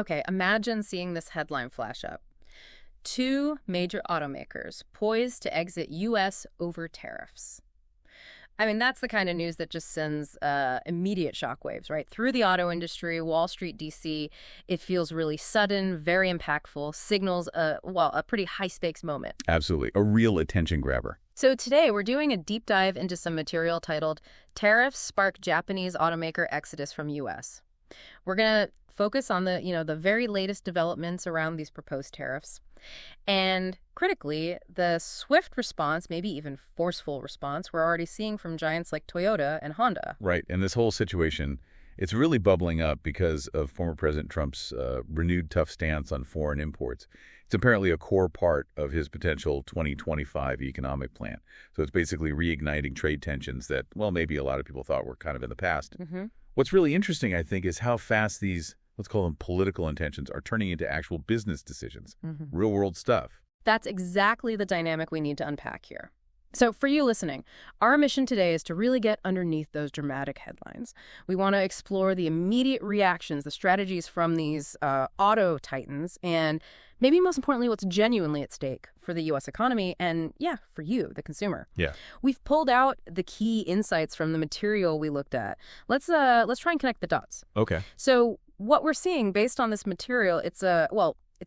Okay, imagine seeing this headline flash up. Two major automakers poised to exit U.S. over tariffs. I mean, that's the kind of news that just sends immediate shockwaves, right? Through the auto industry, Wall Street, D.C., it feels really sudden, very impactful, signals, a pretty high-stakes moment. Absolutely. A real attention grabber. So today, we're doing a deep dive into some material titled Tariffs Spark Japanese Automaker Exodus from U.S. We're going to focus on the very latest developments around these proposed tariffs. And critically, the swift response, maybe even forceful response, we're already seeing from giants like Toyota and Honda. Right. And this whole situation, it's really bubbling up because of former President Trump's renewed tough stance on foreign imports. It's apparently a core part of his potential 2025 economic plan. So it's basically reigniting trade tensions that, well, maybe a lot of people thought were kind of in the past. What's really interesting, I think, is how fast these, let's call them political intentions, are turning into actual business decisions, real-world stuff. That's exactly the dynamic we need to unpack here. So for you listening, our mission today is to really get underneath those dramatic headlines. We want to explore the immediate reactions, the strategies from these auto titans, and maybe most importantly, what's genuinely at stake for the U.S. economy and, for you, the consumer. Yeah. We've pulled out the key insights from the material we looked at. Let's try and connect the dots. Okay. So what we're seeing based on this material, it's a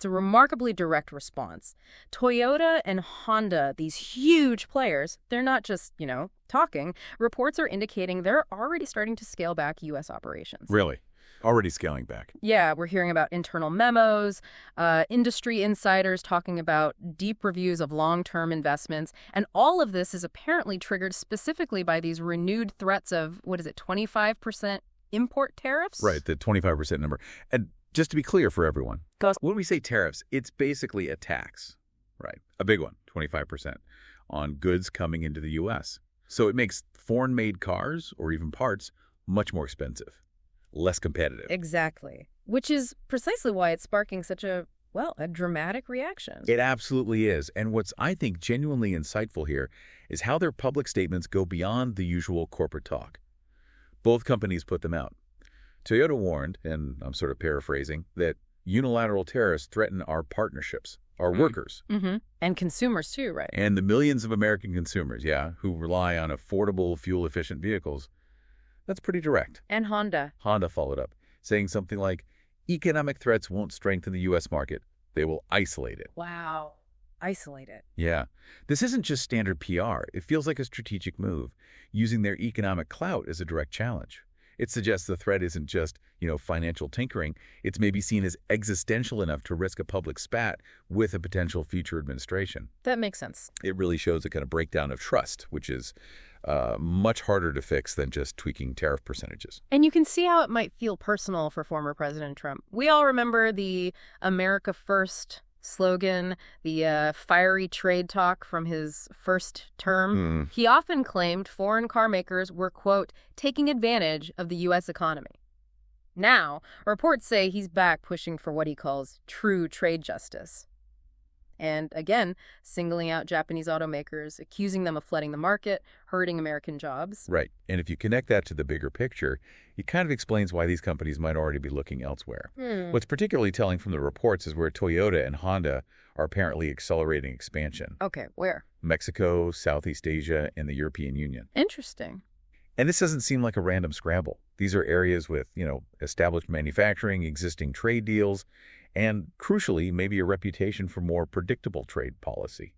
remarkably direct response. Toyota and Honda, these huge players, they're not just, talking. Reports are indicating they're already starting to scale back U.S. operations. Really? Already scaling back. Yeah, we're hearing about internal memos, industry insiders talking about deep reviews of long-term investments. And all of this is apparently triggered specifically by these renewed threats of, 25% import tariffs? Right, the 25% number. And just to be clear for everyone, when we say tariffs, it's basically a tax, right? A big one, 25%, on goods coming into the U.S. So it makes foreign-made cars or even parts much more expensive, less competitive. Exactly, which is precisely why it's sparking such a dramatic reaction. It absolutely is. And what's, I think, genuinely insightful here is how their public statements go beyond the usual corporate talk. Both companies put them out. Toyota warned, and I'm sort of paraphrasing, that unilateral tariffs threaten our partnerships, our workers. And consumers too, right? And the millions of American consumers, who rely on affordable, fuel-efficient vehicles. That's pretty direct. And Honda. Honda followed up, saying something like, economic threats won't strengthen the U.S. market. They will isolate it. Wow. Isolate it. Yeah. This isn't just standard PR. It feels like a strategic move, using their economic clout as a direct challenge. It suggests the threat isn't just, financial tinkering. It's maybe seen as existential enough to risk a public spat with a potential future administration. That makes sense. It really shows a kind of breakdown of trust, which is much harder to fix than just tweaking tariff percentages. And you can see how it might feel personal for former President Trump. We all remember the America First slogan, the fiery trade talk from his first term. He often claimed foreign car makers were, quote, taking advantage of the U.S. economy. Now, reports say he's back pushing for what he calls true trade justice. And again, singling out Japanese automakers, accusing them of flooding the market, hurting American jobs. Right. And if you connect that to the bigger picture, it kind of explains why these companies might already be looking elsewhere. What's particularly telling from the reports is where Toyota and Honda are apparently accelerating expansion. Okay, where? Mexico, Southeast Asia, and the European Union. Interesting. And this doesn't seem like a random scramble. These are areas with, established manufacturing, existing trade deals, and crucially, maybe a reputation for more predictable trade policy.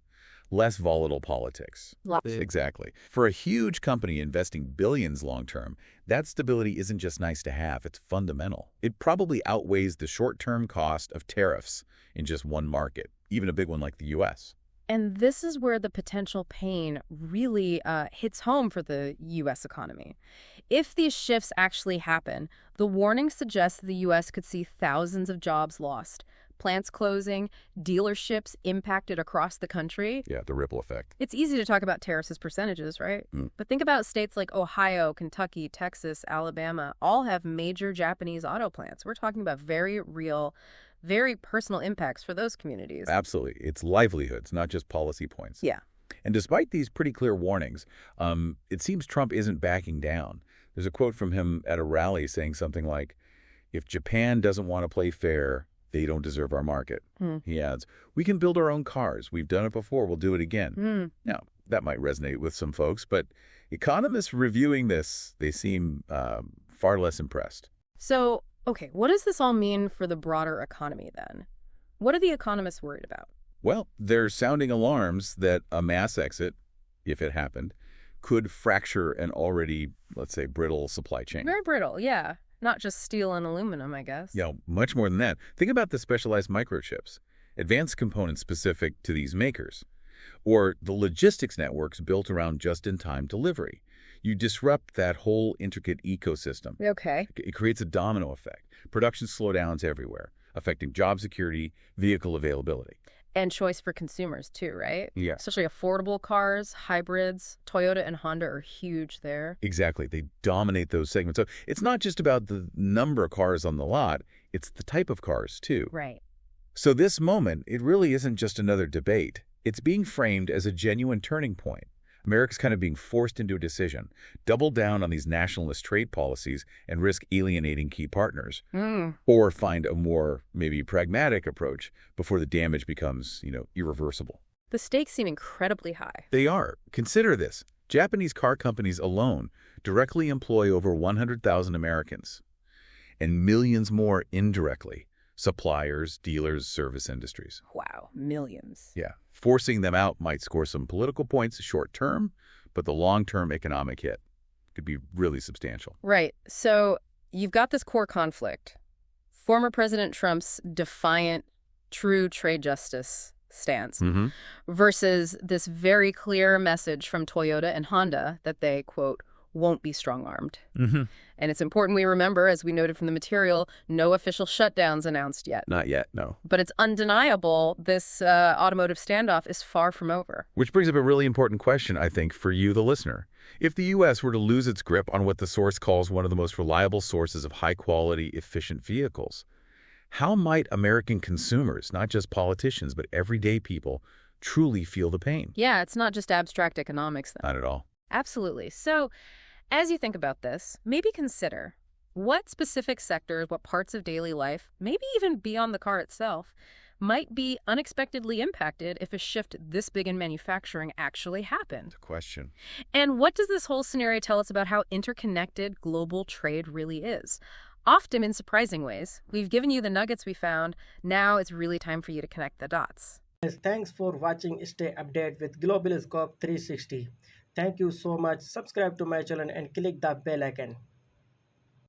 Less volatile politics. Exactly. For a huge company investing billions long-term, that stability isn't just nice to have, it's fundamental. It probably outweighs the short-term cost of tariffs in just one market, even a big one like the U.S. And this is where the potential pain really hits home for the U.S. economy. If these shifts actually happen, the warning suggests the U.S. could see thousands of jobs lost, plants closing, dealerships impacted across the country. Yeah, the ripple effect. It's easy to talk about tariffs as percentages, right? But think about states like Ohio, Kentucky, Texas, Alabama, all have major Japanese auto plants. We're talking about very real, very personal impacts for those communities. Absolutely. It's livelihoods, not just policy points. Yeah. And despite these pretty clear warnings, it seems Trump isn't backing down. There's a quote from him at a rally saying something like, If Japan doesn't want to play fair, they don't deserve our market. He adds, we can build our own cars. We've done it before. We'll do it again. Now, that might resonate with some folks, but economists reviewing this, they seem far less impressed. So, okay, what does this all mean for the broader economy then? What are the economists worried about? Well, they're sounding alarms that a mass exit, if it happened, could fracture an already, let's say, brittle supply chain. Very brittle, yeah. Not just steel and aluminum, I guess. Yeah, much more than that. Think about the specialized microchips, advanced components specific to these makers, or the logistics networks built around just-in-time delivery. You disrupt that whole intricate ecosystem. Okay. It creates a domino effect. Production slowdowns everywhere, affecting job security, vehicle availability. And choice for consumers too, right? Yeah. Especially affordable cars, hybrids. Toyota and Honda are huge there. Exactly. They dominate those segments. So it's not just about the number of cars on the lot, it's the type of cars too. Right. So this moment, it really isn't just another debate. It's being framed as a genuine turning point. America's kind of being forced into a decision, double down on these nationalist trade policies and risk alienating key partners, or find a more maybe pragmatic approach before the damage becomes, irreversible. The stakes seem incredibly high. They are. Consider this. Japanese car companies alone directly employ over 100,000 Americans, and millions more indirectly. Suppliers, dealers, service industries. Wow, millions. Yeah. Forcing them out might score some political points short term, but the long-term economic hit could be really substantial. Right. So you've got this core conflict. Former President Trump's defiant, true trade justice stance versus this very clear message from Toyota and Honda that they, quote, won't be strong-armed. And it's important we remember, as we noted from the material, no official shutdowns announced yet. Not yet, no. But it's undeniable this automotive standoff is far from over. Which brings up a really important question, I think, for you, the listener. If the U.S. were to lose its grip on what the source calls one of the most reliable sources of high-quality, efficient vehicles, how might American consumers, not just politicians, but everyday people, truly feel the pain? Yeah, it's not just abstract economics, then. Not at all. Absolutely. So, as you think about this, maybe consider what specific sectors, what parts of daily life, maybe even beyond the car itself, might be unexpectedly impacted if a shift this big in manufacturing actually happened. Good question. And what does this whole scenario tell us about how interconnected global trade really is? Often in surprising ways. We've given you the nuggets we found. Now it's really time for you to connect the dots. Thanks for watching. Stay updated with Global Scope 360. Thank you so much. Subscribe to my channel and click the bell icon.